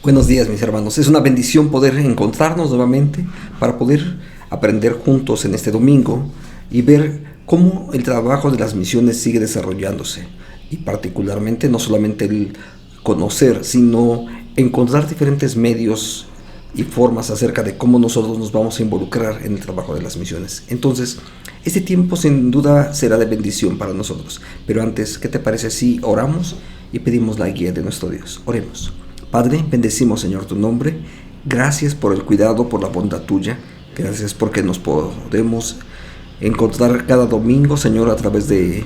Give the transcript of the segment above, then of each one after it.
Buenos días, mis hermanos. Es una bendición poder encontrarnos nuevamente para poder aprender juntos en este domingo y ver cómo el trabajo de las misiones sigue desarrollándose. Y particularmente no solamente el conocer, sino encontrar diferentes medios y formas acerca de cómo nosotros nos vamos a involucrar en el trabajo de las misiones. Entonces, este tiempo sin duda será de bendición para nosotros. Pero antes, ¿qué te parece si oramos y pedimos la guía de nuestro Dios? Oremos. Padre, bendecimos, Señor, tu nombre. Gracias por el cuidado, por la bondad tuya. Gracias porque nos podemos encontrar cada domingo, Señor, a través de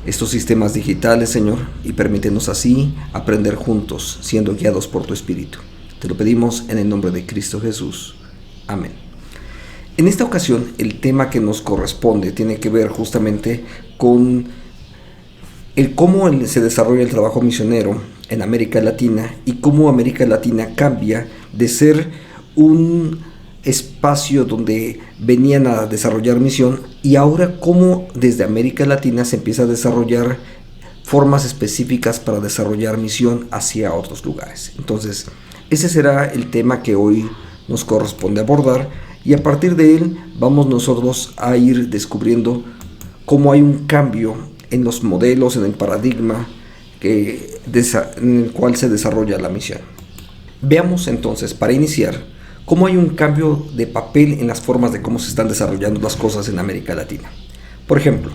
estos sistemas digitales, Señor, y permítenos así aprender juntos, siendo guiados por tu Espíritu. Te lo pedimos en el nombre de Cristo Jesús. Amén. En esta ocasión, el tema que nos corresponde tiene que ver justamente con el cómo se desarrolla el trabajo misionero en América Latina y cómo América Latina cambia de ser un espacio donde venían a desarrollar misión y ahora cómo desde América Latina se empieza a desarrollar formas específicas para desarrollar misión hacia otros lugares. Entonces, ese será el tema que hoy nos corresponde abordar y a partir de él vamos nosotros a ir descubriendo cómo hay un cambio en los modelos, en el paradigma en el cual se desarrolla la misión. Veamos entonces, para iniciar, cómo hay un cambio de papel en las formas de cómo se están desarrollando las cosas en América Latina. Por ejemplo,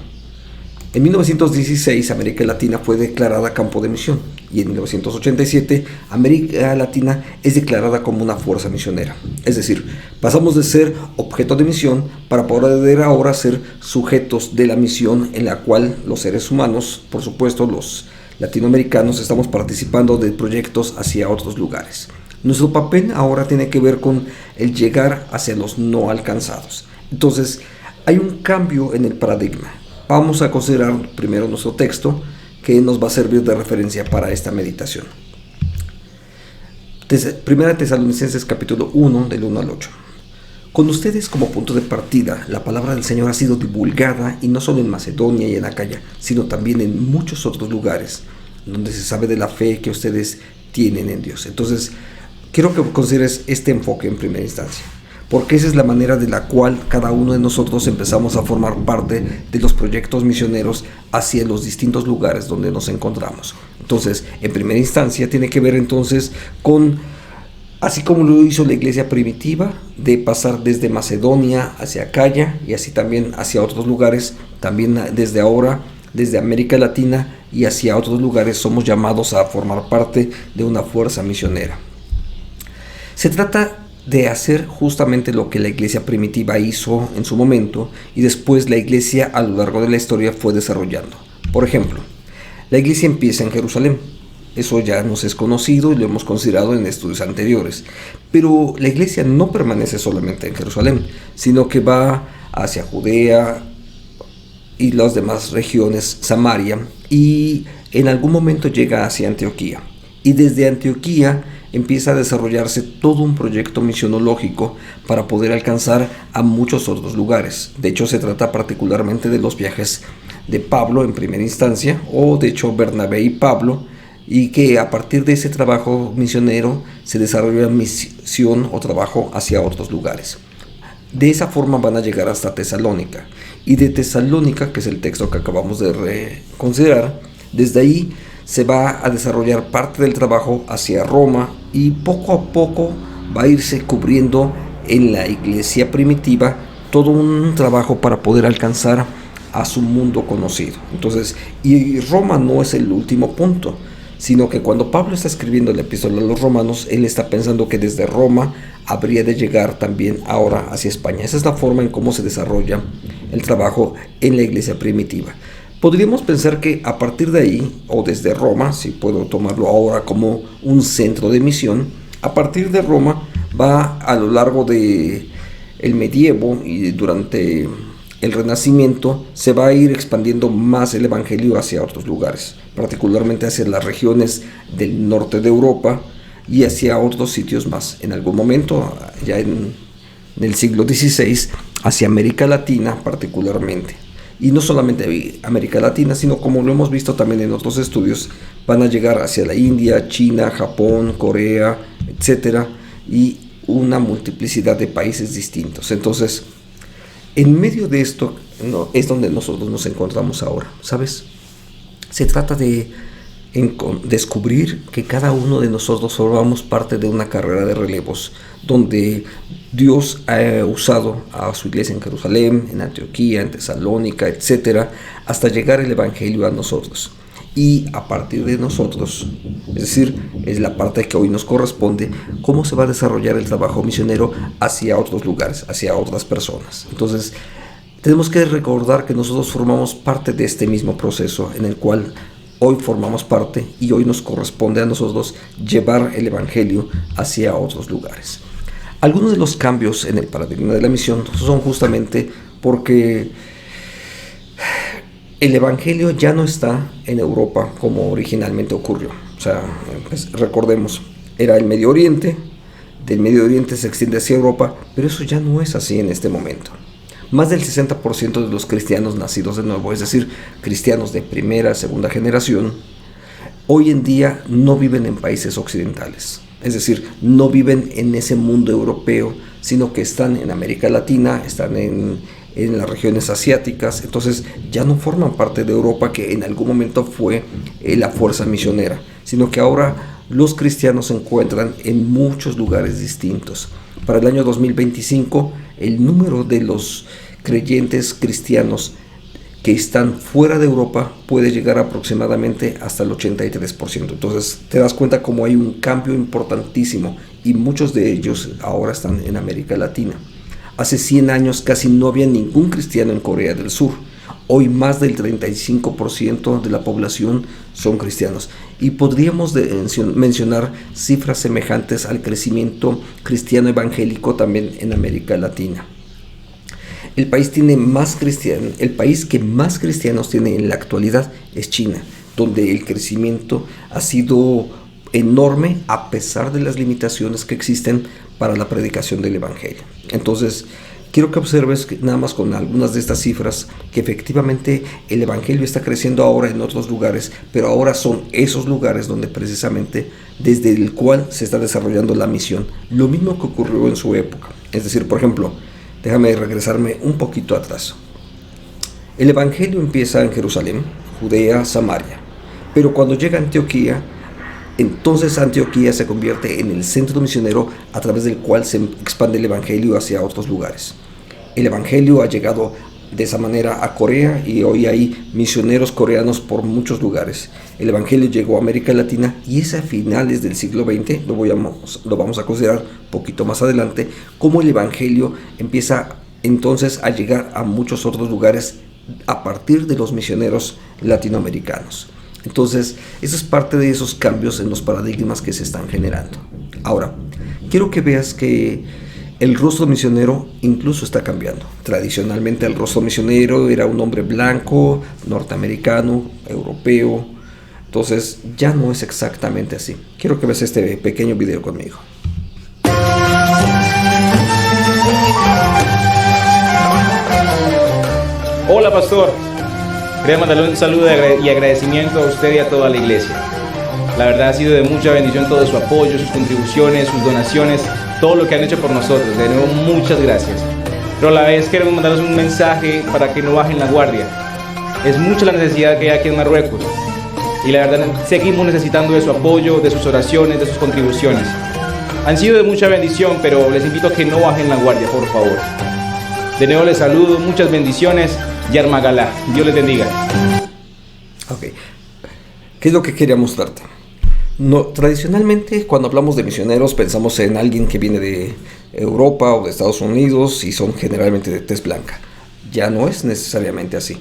en 1916 América Latina fue declarada campo de misión y en 1987 América Latina es declarada como una fuerza misionera. Es decir, pasamos de ser objeto de misión para poder ahora ser sujetos de la misión en la cual los seres humanos, por supuesto los latinoamericanos, estamos participando de proyectos hacia otros lugares. Nuestro papel ahora tiene que ver con el llegar hacia los no alcanzados. Entonces, hay un cambio en el paradigma. Vamos a considerar primero nuestro texto que nos va a servir de referencia para esta meditación. Primera Tesalonicenses capítulo 1 del 1 al 8. Con ustedes como punto de partida, la palabra del Señor ha sido divulgada y no solo en Macedonia y en Acaya, sino también en muchos otros lugares donde se sabe de la fe que ustedes tienen en Dios. Entonces, quiero que consideres este enfoque en primera instancia, porque esa es la manera de la cual cada uno de nosotros empezamos a formar parte de los proyectos misioneros hacia los distintos lugares donde nos encontramos. Entonces, en primera instancia, tiene que ver entonces con, así como lo hizo la iglesia primitiva, de pasar desde Macedonia hacia Acaya y así también hacia otros lugares, también desde ahora, desde América Latina y hacia otros lugares somos llamados a formar parte de una fuerza misionera. Se trata de hacer justamente lo que la iglesia primitiva hizo en su momento y después la iglesia a lo largo de la historia fue desarrollando. Por ejemplo, la iglesia empieza en Jerusalén. Eso ya nos es conocido y lo hemos considerado en estudios anteriores. Pero la iglesia no permanece solamente en Jerusalén, sino que va hacia Judea y las demás regiones, Samaria, y en algún momento llega hacia Antioquía. Y desde Antioquía empieza a desarrollarse todo un proyecto misionológico para poder alcanzar a muchos otros lugares. De hecho, se trata particularmente de los viajes de Pablo en primera instancia, o de hecho Bernabé y Pablo, y que a partir de ese trabajo misionero se desarrolla misión o trabajo hacia otros lugares. De esa forma van a llegar hasta Tesalónica, y de Tesalónica, que es el texto que acabamos de considerar, desde ahí se va a desarrollar parte del trabajo hacia Roma y poco a poco va a irse cubriendo en la iglesia primitiva todo un trabajo para poder alcanzar a su mundo conocido. Entonces, y Roma no es el último punto, sino que cuando Pablo está escribiendo la epístola a los romanos, él está pensando que desde Roma habría de llegar también ahora hacia España. Esa es la forma en cómo se desarrolla el trabajo en la iglesia primitiva. Podríamos pensar que a partir de ahí, o desde Roma, si puedo tomarlo ahora como un centro de misión, a partir de Roma va a lo largo del medievo y durante el Renacimiento se va a ir expandiendo más el evangelio hacia otros lugares, particularmente hacia las regiones del norte de Europa y hacia otros sitios más. En algún momento, ya en el siglo XVI, hacia América Latina particularmente. Y no solamente América Latina, sino como lo hemos visto también en otros estudios, van a llegar hacia la India, China, Japón, Corea, etcétera, y una multiplicidad de países distintos. Entonces, en medio de esto es donde nosotros nos encontramos ahora, ¿sabes? Se trata de descubrir que cada uno de nosotros formamos parte de una carrera de relevos, donde Dios ha usado a su iglesia en Jerusalén, en Antioquía, en Tesalónica, etcétera, hasta llegar el Evangelio a nosotros. Y a partir de nosotros, es decir, es la parte que hoy nos corresponde, cómo se va a desarrollar el trabajo misionero hacia otros lugares, hacia otras personas. Entonces, tenemos que recordar que nosotros formamos parte de este mismo proceso en el cual hoy formamos parte y hoy nos corresponde a nosotros llevar el Evangelio hacia otros lugares. Algunos de los cambios en el paradigma de la misión son justamente porque el Evangelio ya no está en Europa como originalmente ocurrió. O sea, pues, recordemos, era el Medio Oriente, del Medio Oriente se extiende hacia Europa, pero eso ya no es así en este momento. Más del 60% de los cristianos nacidos de nuevo, es decir, cristianos de primera, segunda generación, hoy en día no viven en países occidentales. Es decir, no viven en ese mundo europeo, sino que están en América Latina, están en las regiones asiáticas. Entonces ya no forman parte de Europa, que en algún momento fue la fuerza misionera, sino que ahora los cristianos se encuentran en muchos lugares distintos. Para el año 2025, el número de los creyentes cristianos que están fuera de Europa puede llegar aproximadamente hasta el 83%. Entonces te das cuenta cómo hay un cambio importantísimo y muchos de ellos ahora están en América Latina. Hace 100 años casi no había ningún cristiano en Corea del Sur. Hoy más del 35% de la población son cristianos. Y podríamos mencionar cifras semejantes al crecimiento cristiano evangélico también en América Latina. El país que más cristianos tiene en la actualidad es China, donde el crecimiento ha sido enorme a pesar de las limitaciones que existen para la predicación del Evangelio. Entonces, quiero que observes nada más con algunas de estas cifras que efectivamente el Evangelio está creciendo ahora en otros lugares, pero ahora son esos lugares donde precisamente desde el cual se está desarrollando la misión. Lo mismo que ocurrió en su época. Es decir, por ejemplo, déjame regresarme un poquito atrás. El Evangelio empieza en Jerusalén, Judea, Samaria, pero cuando llega a Antioquía, entonces Antioquía se convierte en el centro misionero a través del cual se expande el Evangelio hacia otros lugares. El Evangelio ha llegado de esa manera a Corea y hoy hay misioneros coreanos por muchos lugares. El Evangelio llegó a América Latina y es a finales del siglo XX, lo vamos a considerar un poquito más adelante, cómo el Evangelio empieza entonces a llegar a muchos otros lugares a partir de los misioneros latinoamericanos. Entonces, eso es parte de esos cambios en los paradigmas que se están generando. Ahora, quiero que veas que el rostro misionero incluso está cambiando. Tradicionalmente el rostro misionero era un hombre blanco, norteamericano, europeo. Entonces, ya no es exactamente así. Quiero que veas este pequeño video conmigo. Hola, pastor. Quería mandarle un saludo y agradecimiento a usted y a toda la iglesia. La verdad ha sido de mucha bendición todo su apoyo, sus contribuciones, sus donaciones, todo lo que han hecho por nosotros. De nuevo, muchas gracias. Pero a la vez queremos mandarles un mensaje para que no bajen la guardia. Es mucha la necesidad que hay aquí en Marruecos. Y la verdad, seguimos necesitando de su apoyo, de sus oraciones, de sus contribuciones. Han sido de mucha bendición, pero les invito a que no bajen la guardia, por favor. De nuevo les saludo, muchas bendiciones. Yarmagalá, Dios les bendiga. Ok, ¿qué es lo que quería mostrarte? Tradicionalmente, cuando hablamos de misioneros, pensamos en alguien que viene de Europa o de Estados Unidos y son generalmente de tez blanca. Ya no es necesariamente así.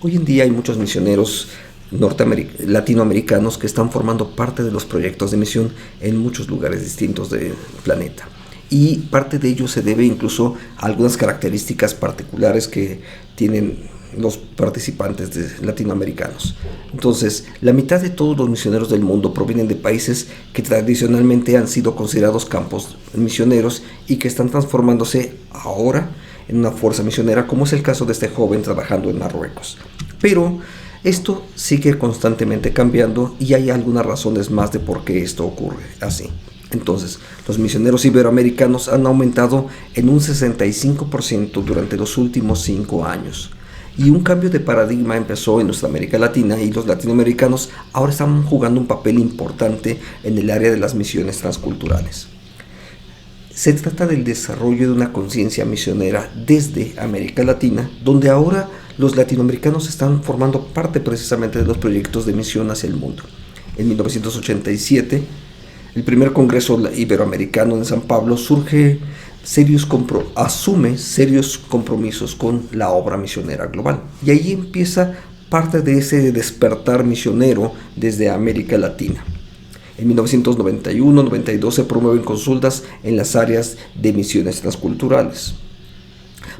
Hoy en día hay muchos misioneros latinoamericanos que están formando parte de los proyectos de misión en muchos lugares distintos del planeta. Y parte de ello se debe incluso a algunas características particulares que tienen los participantes latinoamericanos. Entonces, la mitad de todos los misioneros del mundo provienen de países que tradicionalmente han sido considerados campos misioneros y que están transformándose ahora en una fuerza misionera, como es el caso de este joven trabajando en Marruecos. Pero esto sigue constantemente cambiando y hay algunas razones más de por qué esto ocurre así. Entonces, los misioneros iberoamericanos han aumentado en un 65% durante los últimos 5 años. Y un cambio de paradigma empezó en nuestra América Latina, y los latinoamericanos ahora están jugando un papel importante en el área de las misiones transculturales. Se trata del desarrollo de una conciencia misionera desde América Latina, donde ahora los latinoamericanos están formando parte precisamente de los proyectos de misión hacia el mundo. En 1987, el primer Congreso Iberoamericano en San Pablo asume serios compromisos con la obra misionera global. Y ahí empieza parte de ese despertar misionero desde América Latina. En 1991-92 se promueven consultas en las áreas de misiones transculturales.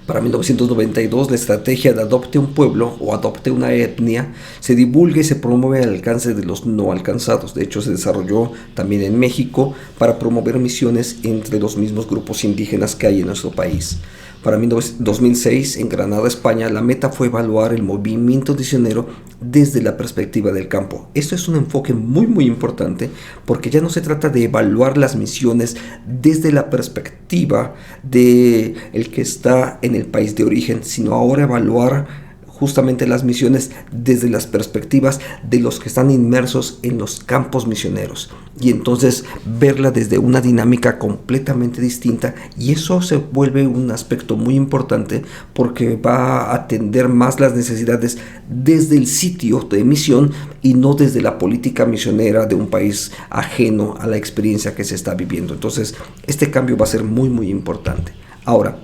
Para 1992, la estrategia de Adopte un Pueblo o Adopte una Etnia se divulga y se promueve al alcance de los no alcanzados. De hecho, se desarrolló también en México para promover misiones entre los mismos grupos indígenas que hay en nuestro país. Para 2006, en Granada, España, la meta fue evaluar el movimiento misionero desde la perspectiva del campo. Esto es un enfoque muy importante, porque ya no se trata de evaluar las misiones desde la perspectiva de el que está en el país de origen, sino ahora evaluar justamente las misiones desde las perspectivas de los que están inmersos en los campos misioneros, y entonces verla desde una dinámica completamente distinta, y eso se vuelve un aspecto muy importante porque va a atender más las necesidades desde el sitio de misión y no desde la política misionera de un país ajeno a la experiencia que se está viviendo. Entonces este cambio va a ser muy importante. Ahora,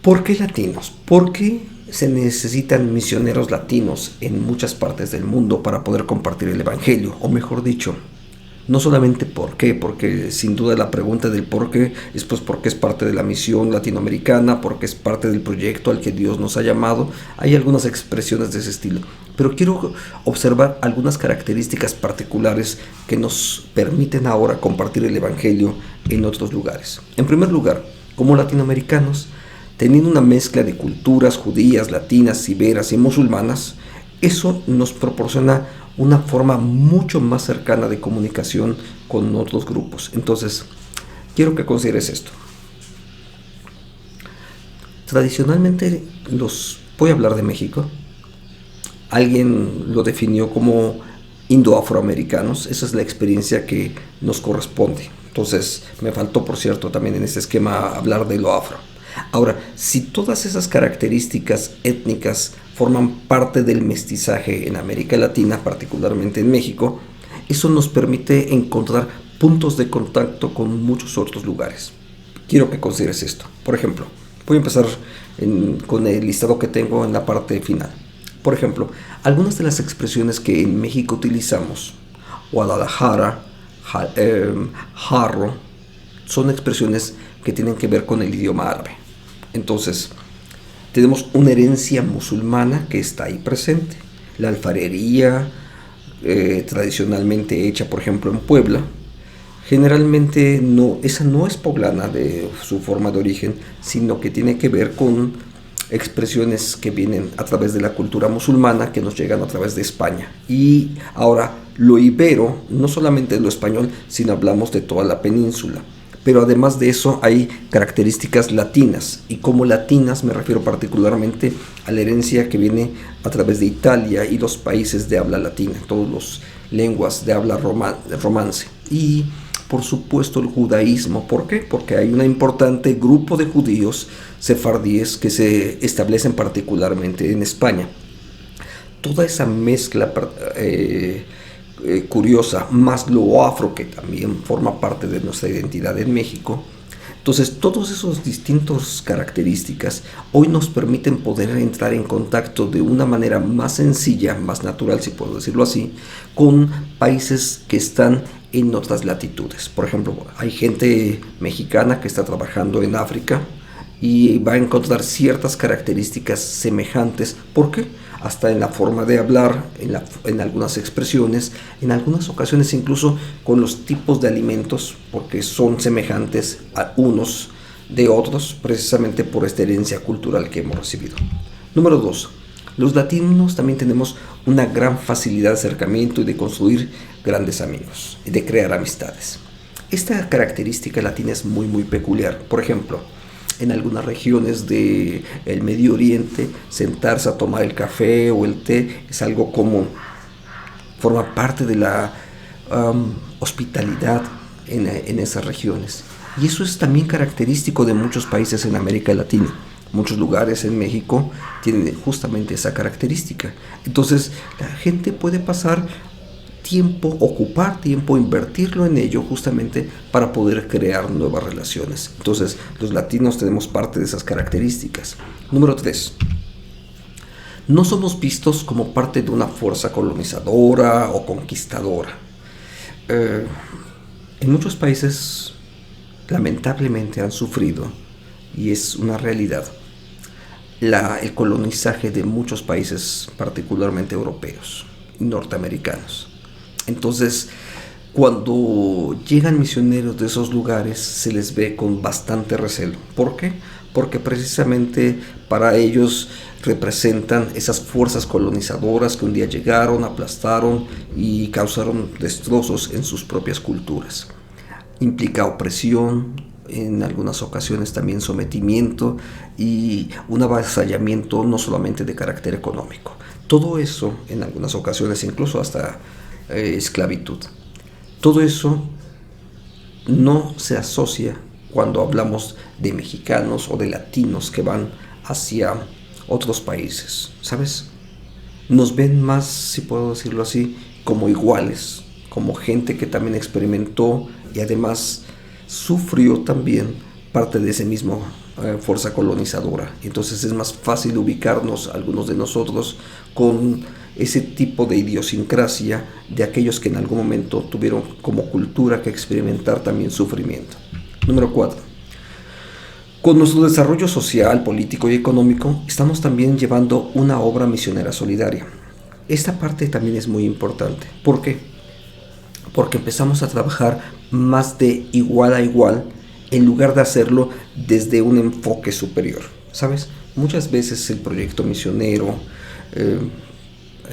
¿por qué latinos? ¿Por qué se necesitan misioneros latinos en muchas partes del mundo para poder compartir el evangelio? O mejor dicho, no solamente por qué, porque sin duda la pregunta del por qué es pues porque es parte de la misión latinoamericana, porque es parte del proyecto al que Dios nos ha llamado. Hay algunas expresiones de ese estilo, pero quiero observar algunas características particulares que nos permiten ahora compartir el evangelio en otros lugares. En primer lugar, como latinoamericanos, teniendo una mezcla de culturas judías, latinas, iberas y musulmanas, eso nos proporciona una forma mucho más cercana de comunicación con otros grupos. Entonces, quiero que consideres esto. Tradicionalmente, voy a hablar de México. Alguien lo definió como indoafroamericanos. Esa es la experiencia que nos corresponde. Entonces, me faltó, por cierto, también en este esquema hablar de lo afro. Ahora, si todas esas características étnicas forman parte del mestizaje en América Latina, particularmente en México, eso nos permite encontrar puntos de contacto con muchos otros lugares. Quiero que consideres esto. Por ejemplo, voy a empezar con el listado que tengo en la parte final. Por ejemplo, algunas de las expresiones que en México utilizamos, Guadalajara, jarro, son expresiones que tienen que ver con el idioma árabe. Entonces, tenemos una herencia musulmana que está ahí presente. La alfarería, tradicionalmente hecha, por ejemplo, en Puebla, generalmente esa no es poblana de su forma de origen, sino que tiene que ver con expresiones que vienen a través de la cultura musulmana, que nos llegan a través de España. Y ahora, lo ibero, no solamente lo español, sino hablamos de toda la península. Pero además de eso hay características latinas, y como latinas me refiero particularmente a la herencia que viene a través de Italia y los países de habla latina, todas las lenguas de habla romance. Y por supuesto el judaísmo. ¿Por qué? Porque hay un importante grupo de judíos sefardíes que se establecen particularmente en España. Toda esa mezcla curiosa, más lo afro, que también forma parte de nuestra identidad en México. Entonces, todas esas distintas características hoy nos permiten poder entrar en contacto de una manera más sencilla, más natural, si puedo decirlo así, con países que están en otras latitudes. Por ejemplo, hay gente mexicana que está trabajando en África y va a encontrar ciertas características semejantes. ¿Por qué? Hasta en la forma de hablar, en algunas expresiones, en algunas ocasiones incluso con los tipos de alimentos, porque son semejantes a unos de otros, precisamente por esta herencia cultural que hemos recibido. Número 2. Los latinos también tenemos una gran facilidad de acercamiento y de construir grandes amigos y de crear amistades. Esta característica latina es muy muy peculiar. Por ejemplo, en algunas regiones del Medio Oriente, sentarse a tomar el café o el té es algo común. Forma parte de la hospitalidad en esas regiones. Y eso es también característico de muchos países en América Latina. Muchos lugares en México tienen justamente esa característica. Entonces, la gente puede pasar tiempo, ocupar tiempo, invertirlo en ello justamente para poder crear nuevas relaciones. Entonces, los latinos tenemos parte de esas características. Número 3. No somos vistos como parte de una fuerza colonizadora o conquistadora. En muchos países, lamentablemente, han sufrido, y es una realidad, el colonizaje de muchos países, particularmente europeos y norteamericanos. Entonces, cuando llegan misioneros de esos lugares, se les ve con bastante recelo. ¿Por qué? Porque precisamente para ellos representan esas fuerzas colonizadoras que un día llegaron, aplastaron y causaron destrozos en sus propias culturas. Implica opresión, en algunas ocasiones también sometimiento y un avasallamiento no solamente de carácter económico. Todo eso, en algunas ocasiones incluso hasta esclavitud. Todo eso no se asocia cuando hablamos de mexicanos o de latinos que van hacia otros países, ¿sabes? Nos ven más, si puedo decirlo así, como iguales, como gente que también experimentó y además sufrió también parte de ese mismo fuerza colonizadora. Entonces es más fácil ubicarnos, algunos de nosotros, con ese tipo de idiosincrasia de aquellos que en algún momento tuvieron como cultura que experimentar también sufrimiento. Número 4. Con nuestro desarrollo social, político y económico, estamos también llevando una obra misionera solidaria. Esta parte también es muy importante. ¿Por qué? Porque empezamos a trabajar más de igual a igual en lugar de hacerlo desde un enfoque superior, ¿sabes? Muchas veces el proyecto misionero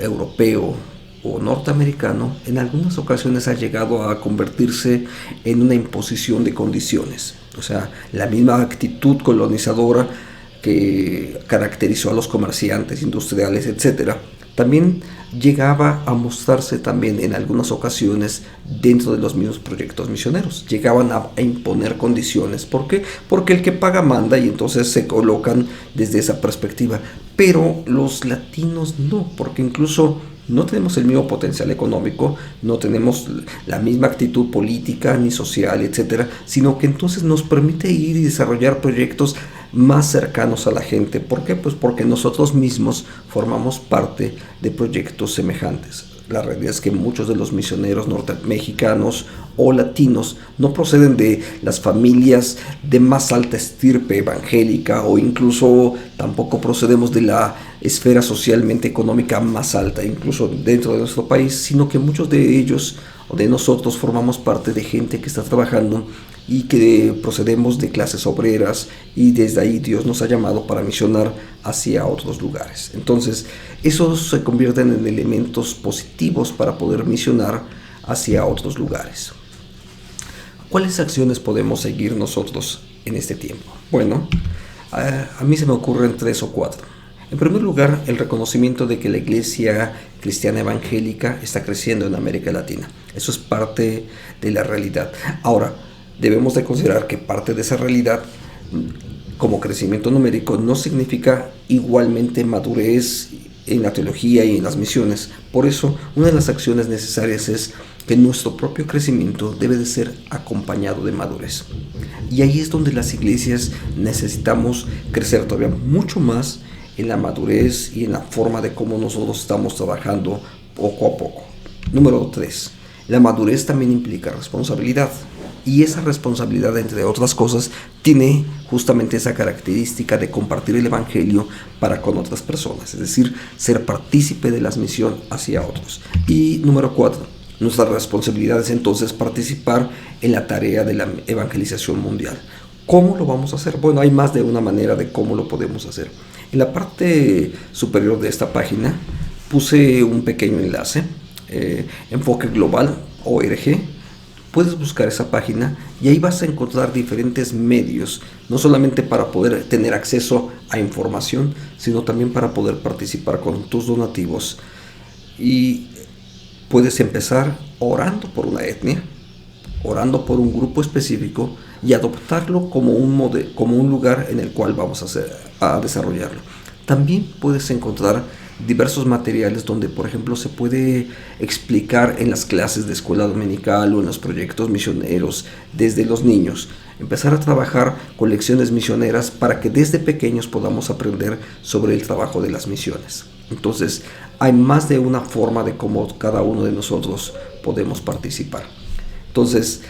europeo o norteamericano en algunas ocasiones ha llegado a convertirse en una imposición de condiciones. O sea, la misma actitud colonizadora que caracterizó a los comerciantes, industriales, etc., también llegaba a mostrarse también en algunas ocasiones dentro de los mismos proyectos misioneros. Llegaban a imponer condiciones. ¿Por qué? Porque el que paga manda, y entonces se colocan desde esa perspectiva. Pero los latinos no, porque incluso no tenemos el mismo potencial económico, no tenemos la misma actitud política ni social, etcétera, sino que entonces nos permite ir y desarrollar proyectos más cercanos a la gente. ¿Por qué? Pues porque nosotros mismos formamos parte de proyectos semejantes. La realidad es que muchos de los misioneros mexicanos o latinos no proceden de las familias de más alta estirpe evangélica, o incluso tampoco procedemos de la esfera socialmente económica más alta, incluso dentro de nuestro país, sino que muchos de ellos o de nosotros formamos parte de gente que está trabajando y que procedemos de clases obreras, y desde ahí Dios nos ha llamado para misionar hacia otros lugares. Entonces, esos se convierten en elementos positivos para poder misionar hacia otros lugares. ¿Cuáles acciones podemos seguir nosotros en este tiempo? Bueno, a mí se me ocurren 3 o 4. En primer lugar, el reconocimiento de que la iglesia cristiana evangélica está creciendo en América Latina. Eso es parte de la realidad. Ahora, debemos de considerar que parte de esa realidad, como crecimiento numérico, no significa igualmente madurez en la teología y en las misiones. Por eso, una de las acciones necesarias es que nuestro propio crecimiento debe de ser acompañado de madurez. Y ahí es donde las iglesias necesitamos crecer todavía mucho más en la madurez y en la forma de cómo nosotros estamos trabajando poco a poco. Número 3. La madurez también implica responsabilidad. Y esa responsabilidad, entre otras cosas, tiene justamente esa característica de compartir el evangelio para con otras personas, es decir, ser partícipe de la misión hacia otros. Y número 4, nuestra responsabilidad es entonces participar en la tarea de la evangelización mundial. ¿Cómo lo vamos a hacer? Bueno, hay más de una manera de cómo lo podemos hacer. En la parte superior de esta página puse un pequeño enlace, Enfoque Global, ORG. puedes buscar esa página y ahí vas a encontrar diferentes medios, no solamente para poder tener acceso a información, sino también para poder participar con tus donativos. Y puedes empezar orando por una etnia, orando por un grupo específico y adoptarlo como un lugar en el cual vamos a desarrollarlo. También puedes encontrar diversos materiales donde, por ejemplo, se puede explicar en las clases de escuela dominical o en los proyectos misioneros desde los niños. Empezar a trabajar con lecciones misioneras para que desde pequeños podamos aprender sobre el trabajo de las misiones. Entonces, hay más de una forma de cómo cada uno de nosotros podemos participar. Entonces,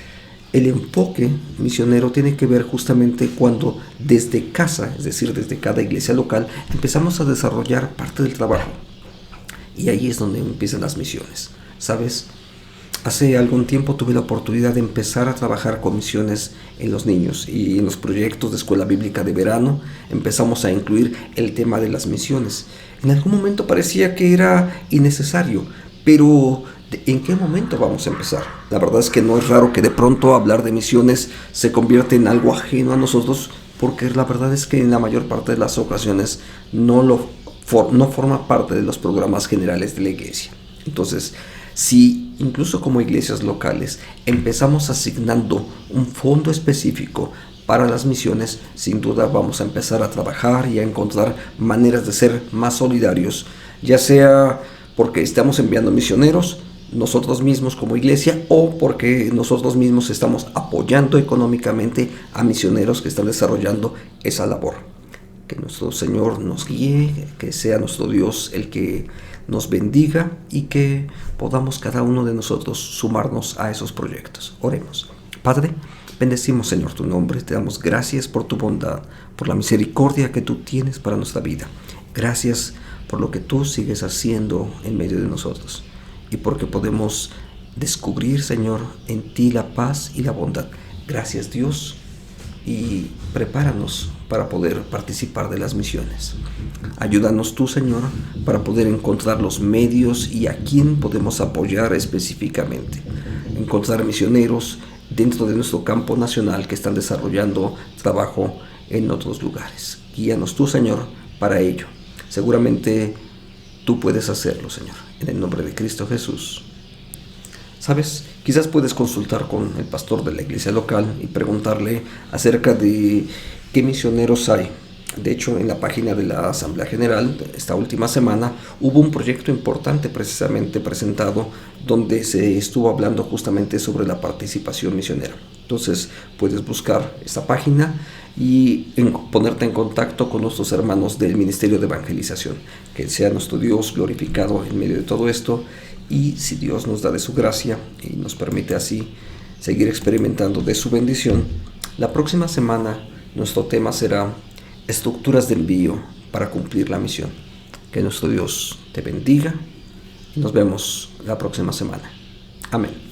el enfoque misionero tiene que ver justamente cuando desde casa, es decir, desde cada iglesia local, empezamos a desarrollar parte del trabajo. Y ahí es donde empiezan las misiones. ¿Sabes? Hace algún tiempo tuve la oportunidad de empezar a trabajar con misiones en los niños, y en los proyectos de escuela bíblica de verano empezamos a incluir el tema de las misiones. En algún momento parecía que era innecesario, pero ¿en qué momento vamos a empezar? La verdad es que no es raro que de pronto hablar de misiones se convierta en algo ajeno a nosotros, porque la verdad es que en la mayor parte de las ocasiones no forma parte de los programas generales de la iglesia. Entonces, si incluso como iglesias locales empezamos asignando un fondo específico para las misiones, sin duda vamos a empezar a trabajar y a encontrar maneras de ser más solidarios, ya sea porque estamos enviando misioneros nosotros mismos como iglesia, o porque nosotros mismos estamos apoyando económicamente a misioneros que están desarrollando esa labor. Que nuestro Señor nos guíe, que sea nuestro Dios el que nos bendiga y que podamos cada uno de nosotros sumarnos a esos proyectos. Oremos. Padre, bendecimos, Señor, tu nombre. Te damos gracias por tu bondad, por la misericordia que tú tienes para nuestra vida. Gracias por lo que tú sigues haciendo en medio de nosotros, y porque podemos descubrir, Señor, en ti la paz y la bondad. Gracias, Dios, y prepáranos para poder participar de las misiones. Ayúdanos tú, Señor, para poder encontrar los medios y a quién podemos apoyar específicamente. Encontrar misioneros dentro de nuestro campo nacional que están desarrollando trabajo en otros lugares. Guíanos tú, Señor, para ello. Seguramente tú puedes hacerlo, Señor, en el nombre de Cristo Jesús. ¿Sabes? Quizás puedes consultar con el pastor de la iglesia local y preguntarle acerca de qué misioneros hay. De hecho, en la página de la Asamblea General, esta última semana, hubo un proyecto importante precisamente presentado donde se estuvo hablando justamente sobre la participación misionera. Entonces, puedes buscar esta página y ponerte en contacto con nuestros hermanos del Ministerio de Evangelización. Que sea nuestro Dios glorificado en medio de todo esto, y si Dios nos da de su gracia y nos permite así seguir experimentando de su bendición, la próxima semana nuestro tema será estructuras de envío para cumplir la misión. Que nuestro Dios te bendiga y nos vemos la próxima semana. Amén.